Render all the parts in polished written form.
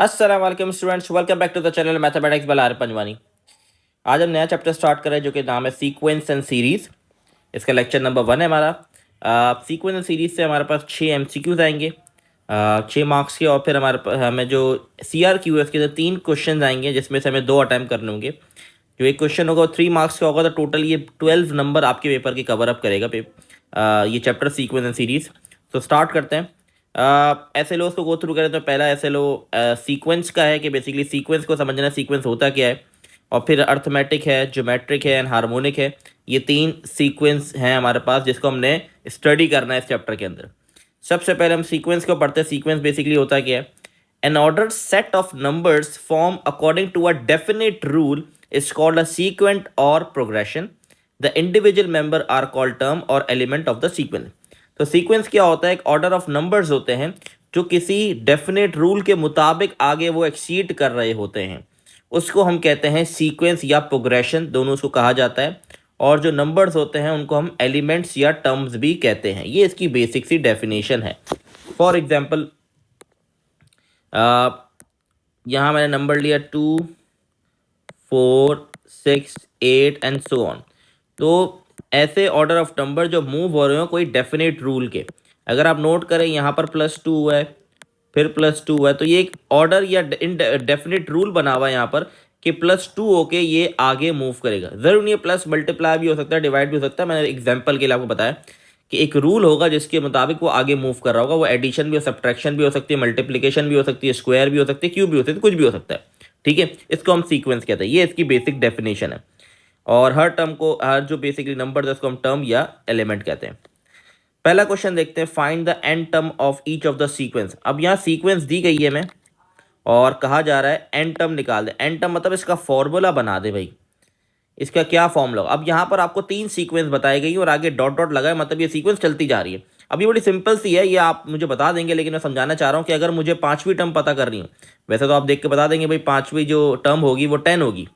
अस्सलाम वालेकुम students, welcome back to the channel mathematics by R Panjwani. आज हम नया चैप्टर स्टार्ट कर रहे हैं जो कि नाम है सीक्वेंस एंड सीरीज। इसका लेक्चर नंबर 1 है हमारा। सीक्वेंस एंड सीरीज से हमारे पास 6 MCQs आएंगे 6 मार्क्स के, और फिर हमें जो CRQ है उसके जो 3 क्वेश्चन आएंगे जिसमें से हमें 2 अटैम्प्ट करने होंगे। जो एक क्वेश्चन होगा वो 3 मार्क्स का होगा, तो टोटल ये 12 नंबर आपके पेपर की कवर अप करेगा ये चैप्टर सीक्वेंस एंड सीरीज। तो स्टार्ट करते हैं। ऐसे लो उसको गो थ्रू करें तो पहला ऐसे लो सीक्वेंस का है कि बेसिकली सीक्वेंस को समझना, सीक्वेंस होता क्या है, और फिर अर्थमेटिक है, ज्योमेट्रिक है एंड हार्मोनिक है। ये 3 सीक्वेंस हैं हमारे पास जिसको हमने स्टडी करना है इस चैप्टर के अंदर। सबसे पहले हम सीक्वेंस को पढ़ते हैं। सीक्वेंस बेसिकली होता क्या है? An order set of numbers form according to a definite rule is called a sequence और progression. The individual member are called term और एलिमेंट ऑफ द सीक्वेंस। तो सीक्वेंस क्या होता है? एक ऑर्डर ऑफ नंबर्स होते हैं जो किसी डेफिनेट रूल के मुताबिक आगे वो एक्सीड कर रहे होते हैं, उसको हम कहते हैं सीक्वेंस या प्रोग्रेशन, दोनों उसको कहा जाता है। और जो नंबर्स होते हैं उनको हम एलिमेंट्स या टर्म्स भी कहते हैं। ये इसकी बेसिक सी डेफिनेशन है। फॉर एग्जाम्पल यहाँ मैंने नंबर लिया 2, 4, 6, 8 एंड सो ऑन। तो ऐसे ऑर्डर ऑफ नंबर जो मूव हो रहे हो कोई डेफिनेट रूल के, अगर आप नोट करें यहाँ पर +2 है, फिर +2 है, तो ये एक ऑर्डर या डेफिनेट रूल बना हुआ है यहाँ पर कि +2 होके ये आगे मूव करेगा। जरूर नहीं है प्लस मल्टीप्लाई भी हो सकता है, डिवाइड भी हो सकता है। मैंने एग्जांपल के लिए आपको बताया कि एक रूल होगा जिसके मुताबिक वो आगे मूव कर रहा होगा। वो एडिशन भी हो, सब्ट्रैक्शन भी हो सकती है, मल्टीप्लिकेशन भी हो सकती है, स्क्वायर भी हो सकती है, क्यूब भी हो सकती है, कुछ भी हो सकता है। ठीक है, इसको हम सीक्वेंस कहते हैं। ये इसकी बेसिक डेफिनेशन है। और हर टर्म को, हर जो बेसिकली नंबर है उसको हम टर्म या एलिमेंट कहते हैं। पहला क्वेश्चन देखते हैं, find the end term of each of the sequence. अब यहाँ सीक्वेंस दी गई है हमें और कहा जा रहा है एंड टर्म निकाल दे। एंड टर्म मतलब इसका फॉर्मूला बना दे भाई। इसका क्या फॉर्मूला? अब यहाँ पर आपको 3 सीक्वेंस बताई गई और आगे डॉट डॉट लगा है, मतलब ये सीक्वेंस चलती जा रही है। अब ये बड़ी सिंपल सी है, ये आप मुझे बता देंगे, लेकिन मैं समझाना चाह रहा हूँ कि अगर मुझे 5वीं टर्म पता करनी हो, वैसे तो आप देख के बता देंगे भाई 5वीं जो टर्म होगी वो 10 होगी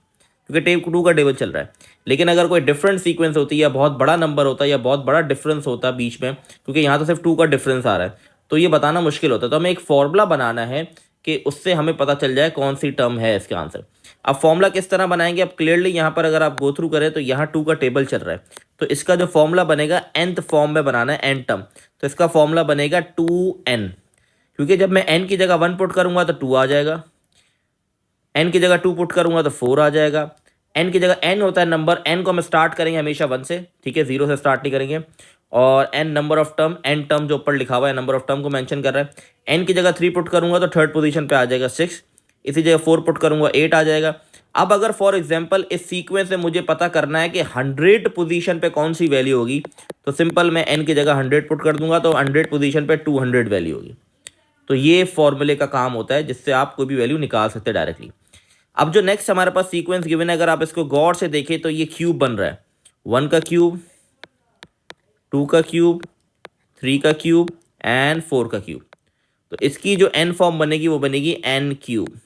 क्योंकि टेप 2 का टेबल चल रहा है। लेकिन अगर कोई डिफरेंट सीक्वेंस होती है या बहुत बड़ा नंबर होता है या बहुत बड़ा डिफरेंस होता है बीच में, क्योंकि यहाँ तो सिर्फ 2 का डिफरेंस आ रहा है, तो ये बताना मुश्किल होता है। तो हमें एक फॉर्मूला बनाना है कि उससे हमें पता चल जाए कौन सी टर्म है इसका आंसर। अब फॉर्मूला किस तरह बनाएंगे? अब क्लियरली यहाँ पर अगर आप गो थ्रू करें तो यहाँ 2 का टेबल चल रहा है, तो इसका जो फॉर्मूला बनेगा nth फॉर्म में बनाना है, एन टर्म। तो इसका फॉर्मूला बनेगा 2n, क्योंकि जब मैं n की जगह 1 पुट करूंगा तो 2 आ जाएगा, n की जगह 2 पुट करूंगा तो 4 आ जाएगा। n की जगह n होता है नंबर, n को हम स्टार्ट करेंगे हमेशा 1 से, ठीक है, 0 से स्टार्ट नहीं करेंगे। और n number of term, n term जो ऊपर लिखा हुआ है नंबर ऑफ टर्म को मेंशन कर रहा है। n की जगह 3 पुट करूंगा तो थर्ड पोजीशन पे आ जाएगा 6, इसी जगह 4 पुट करूंगा 8 आ जाएगा। अब अगर फॉर एग्जांपल इस सीक्वेंस में मुझे पता करना है कि 100 पोजीशन पे कौन सी वैल्यू होगी, तो सिंपल मैं n की जगह 100 पुट कर दूंगा तो 100 पोजीशन पे 200 वैल्यू होगी। तो ये फॉर्मूले का काम होता है जिससे आप कोई भी वैल्यू निकाल सकते हैं डायरेक्टली। अब जो नेक्स्ट हमारे पास सीक्वेंस गिवन है, अगर आप इसको गौर से देखें तो ये क्यूब बन रहा है। 1 का क्यूब, 2 का क्यूब, 3 का क्यूब एंड 4 का क्यूब। तो इसकी जो एन फॉर्म बनेगी वो बनेगी एन क्यूब।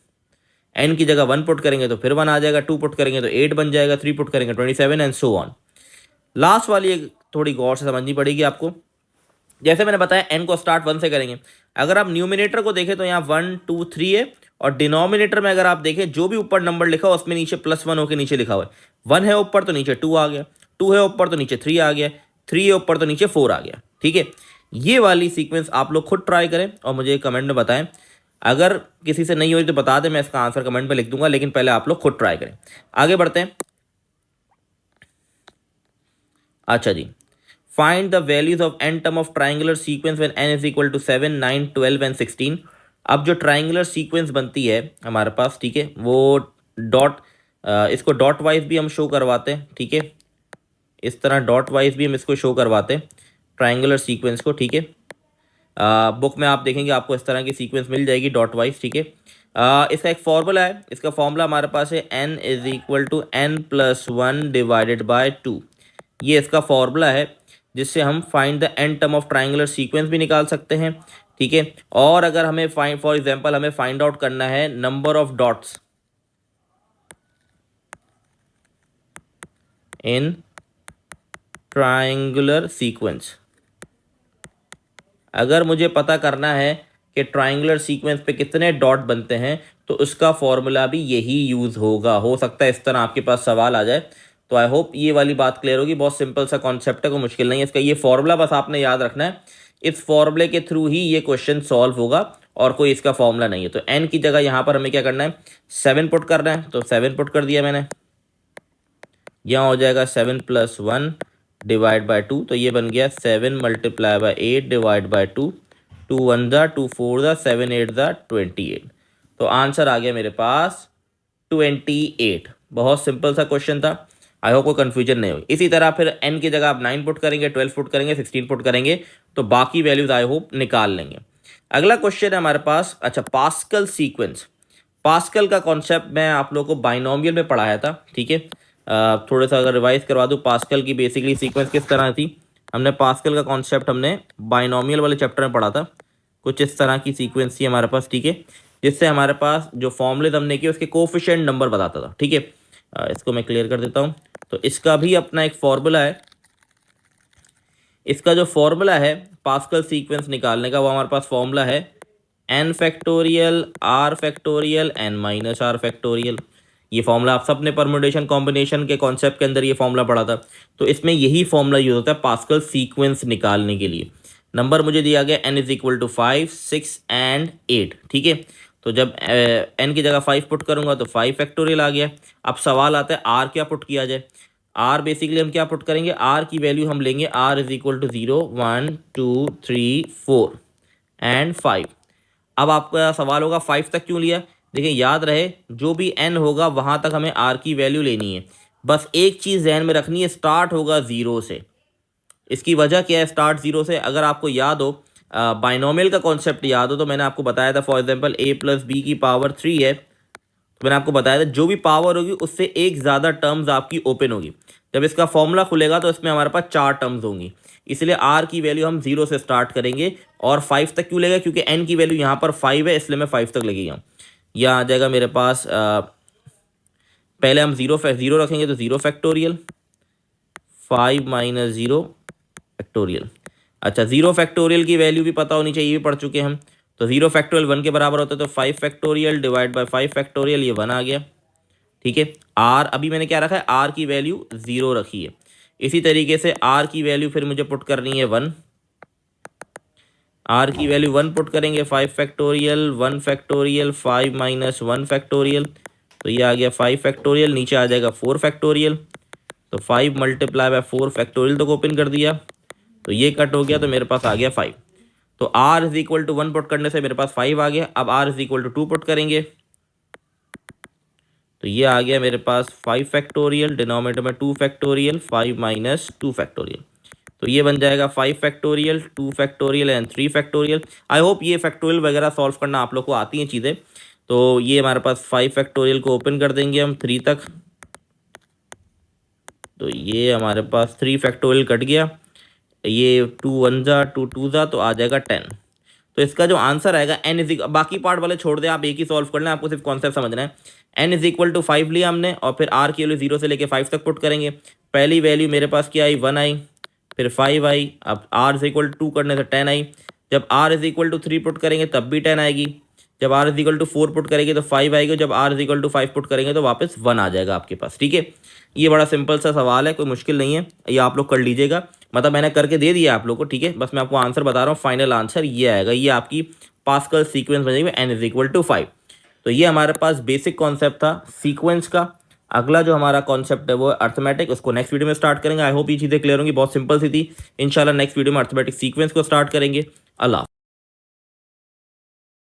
एन की जगह 1 पुट करेंगे तो फिर 1 आ जाएगा, 2 पुट करेंगे तो 8 बन जाएगा, 3 पुट करेंगे 27 एंड सो ऑन। लास्ट वाली एक थोड़ी गौर से समझनी पड़ेगी आपको। जैसे मैंने बताया एन को स्टार्ट 1 से करेंगे। अगर आप न्यूमिनेटर को देखें तो यहाँ 1, 2, 3 है, और डिनोमिनेटर में अगर आप देखें जो भी ऊपर नंबर लिखा हो उसमें नीचे +1 होकर नीचे लिखा हुआ है। 1 है ऊपर तो नीचे 2 आ गया, 2 है ऊपर तो नीचे 3 आ गया, 3 है ऊपर तो नीचे 4 आ गया। ठीक है, ये वाली सीक्वेंस आप लोग खुद ट्राई करें और मुझे कमेंट में बताएं। अगर किसी से नहीं हो रही तो बता दें, मैं इसका आंसर कमेंट में लिख दूंगा, लेकिन पहले आप लोग खुद ट्राई करें। आगे बढ़ते हैं। अच्छा जी, find the values of n term of triangular sequence when n is equal to 7, 9, 12 and 16। अब जो ट्राइंगुलर सीक्वेंस बनती है हमारे पास, ठीक है, वो डॉट, इसको डॉट वाइज भी हम शो करवाते हैं, ठीक है, इस तरह डॉट वाइज भी हम इसको शो करवाते हैं ट्राइंगुलर सीक्वेंस को, ठीक है। बुक में आप देखेंगे आपको इस तरह की सीक्वेंस मिल जाएगी डॉट वाइज, ठीक है। इसका एक फॉर्मूला है, इसका फॉर्मूला हमारे पास है n is equal to n+1 divided by 2। ये इसका फॉर्मूला है जिससे हम find the N term of triangular sequence भी निकाल सकते हैं, ठीक है। और अगर हमें फाइंड, फॉर एग्जांपल हमें फाइंड आउट करना है number of dots in triangular sequence, अगर मुझे पता करना है कि ट्राइंगुलर सीक्वेंस पे कितने डॉट बनते हैं, तो उसका फॉर्मूला भी यही यूज़ होगा। हो सकता है इस तरह आपके पास सवाल आ जाए। तो आई होप ये वाली बात क्लियर होगी। बहुत सिंपल सा कॉन्सेप्ट है, कोई मुश्किल नहीं है इसका। ये फॉर्मूला बस आपने याद रखना है, इस फॉर्मूले के थ्रू ही ये क्वेश्चन सॉल्व होगा और कोई इसका फॉर्मूला नहीं है। तो n की जगह यहाँ पर हमें क्या करना है, 7 पुट करना है। तो 7 पुट कर दिया मैंने। यहाँ हो जाएगा 7 + 1 डिवाइड बाई 2। तो ये बन गया 7 × 8 डिवाइड बाई 2। 2 1 ज़ा 2 4 ज़ा 7 8 ज़ा 28। तो आंसर आ गया मेरे पास 28। बहुत सिंपल सा क्वेश्चन था। आई होप कोई कन्फ्यूजन नहीं हो। इसी तरह फिर n की जगह आप 9 पुट करेंगे, 12 पुट करेंगे, 16 पुट करेंगे, तो बाकी वैल्यूज आई होप निकाल लेंगे। अगला क्वेश्चन है हमारे पास, अच्छा, पास्कल सीक्वेंस। पास्कल का कॉन्सेप्ट मैं आप लोगों को बाइनोमियल में पढ़ाया था, ठीक है। थोड़ा सा अगर रिवाइज करवा दूँ, पास्कल की बेसिकली सीक्वेंस किस तरह थी। हमने पास्कल का कॉन्सेप्ट हमने बाइनोमियल वाले चैप्टर में पढ़ा था। कुछ इस तरह की सीक्वेंस थी हमारे पास, ठीक है, जिससे हमारे पास जो फॉर्मूले हमने किए उसके कोफिशिएंट नंबर बताता था, ठीक है। इसको मैं क्लियर कर देता हूँ। तो इसका भी अपना एक फॉर्मूला है। इसका जो फॉर्मूला है पास्कल सीक्वेंस निकालने का, वो हमारे पास फॉर्मूला है n factorial r factorial n minus r factorial. ये फॉर्मूला आप सबने परम्यूटेशन कॉम्बिनेशन के कॉन्सेप्ट के अंदर ये फॉर्मूला पढ़ा था। तो इसमें यही फॉर्मूला यूज होता है पास्कल सीक्वेंस निकालने के लिए। नंबर मुझे दिया गया n = 5 6 एंड 8, ठीक है। तो जब n की जगह 5 पुट करूंगा तो 5 फैक्टोरियल आ गया। अब सवाल आता है r क्या पुट किया जाए। r बेसिकली हम क्या पुट करेंगे, r की वैल्यू हम लेंगे r = 0 1 2 3 4 एंड 5। अब आपका सवाल होगा 5 तक क्यों लिया। देखिए याद रहे, जो भी n होगा वहाँ तक हमें r की वैल्यू लेनी है। बस एक चीज़ ध्यान में रखनी है, स्टार्ट होगा 0 से। इसकी वजह क्या है स्टार्ट 0 से, अगर आपको याद हो, बाइनोमियल का कॉन्सेप्ट याद हो, तो मैंने आपको बताया था फॉर एग्जांपल a + b की पावर 3 है। तो मैंने आपको बताया था जो भी पावर होगी उससे एक ज़्यादा टर्म्स आपकी ओपन होगी। जब इसका फॉर्मूला खुलेगा तो इसमें हमारे पास 4 टर्म्स होंगी। इसलिए r की वैल्यू हम 0 से स्टार्ट करेंगे। और 5 तक क्यों लेगा, क्योंकि n की वैल्यू यहाँ पर 5 है, इसलिए मैं 5 तक लगेगा। यह आ जाएगा मेरे पास, पहले हम 0 रखेंगे तो 0 फैक्टोरियल 5 - 0 फैक्टोरियल। अच्छा, 0 फैक्टोरियल की वैल्यू भी पता होनी चाहिए, ये भी पढ़ चुके हम। तो 0 फैक्टोरियल 1 के बराबर होता है, तो 5 फैक्टोरियल डिवाइड बाई 5 फैक्टोरियल, ये 1 आ गया, ठीक है। r अभी मैंने क्या रखा है, r की वैल्यू 0 रखी है। इसी तरीके से r की वैल्यू फिर मुझे पुट करनी है 1। r की वैल्यू 1 पुट करेंगे, 5 फैक्टोरियल 1 फैक्टोरियल 5 - 1 फैक्टोरियल, तो ये आ गया 5 फैक्टोरियल। नीचे आ जाएगा 4 फैक्टोरियल, तो 5 × 4 फैक्टोरियल तक ओपन कर दिया, तो ये कट हो गया, तो मेरे पास आ गया 5। तो r = 1 पुट करने से मेरे पास 5 आ गया। अब r = 2 पुट करेंगे, तो ये आ गया मेरे पास 5 फैक्टोरियल, डिनोमिनेटर में 2 फैक्टोरियल 5 - 2 फैक्टोरियल। तो ये बन जाएगा 5 factorial 2 factorial and 3 factorial. I hope ये फैक्टोरियल वगैरह सॉल्व करना आप लोग को आती हैं चीज़ें। तो ये हमारे पास 5 फैक्टोरियल को ओपन कर देंगे हम 3 तक, तो ये हमारे पास 3 फैक्टोरियल कट गया। ये 2 1 ज़ा 2 2 ज़ा, तो आ जाएगा 10। तो इसका जो आंसर आएगा बाकी पार्ट वाले छोड़ दें, आप एक ही सॉल्व कर लें, आपको सिर्फ कॉन्सेप्ट समझना है। n = 5 लिया हमने, और फिर r की वैल्यू 0 से लेके 5 तक पुट करेंगे। पहली वैल्यू मेरे पास क्या आई, 1 आई, फिर 5 आई। अब r = 2 करने से 10 आई। जब r = 3 पुट करेंगे तब भी 10 आएगी। जब r = 4 पुट करेंगे तो 5 आएगी। जब r = 5 पुट करेंगे तो वापस 1 आ जाएगा आपके पास, ठीक है। ये बड़ा सिंपल सा सवाल है, कोई मुश्किल नहीं है, ये आप लोग कर लीजिएगा। मतलब मैंने करके दे दिया आप लोग को, ठीक है। बस मैं आपको आंसर बता रहा हूँ, फाइनल आंसर ये आएगा। ये आपकी पास्कल सीक्वेंस बनेगी n = 5। तो ये हमारे पास बेसिक कॉन्सेप्ट था सीक्वेंस का। अगला जो हमारा कॉन्सेप्ट है वो अर्थमेटिक, उसको नेक्स्ट वीडियो में स्टार्ट करेंगे। आई होप ये चीज़ें क्लियर होंगी, बहुत सिंपल सी थी। इंशाल्लाह नेक्स्ट वीडियो में अर्थमेटिक सीक्वेंस को स्टार्ट करेंगे। अल्लाह।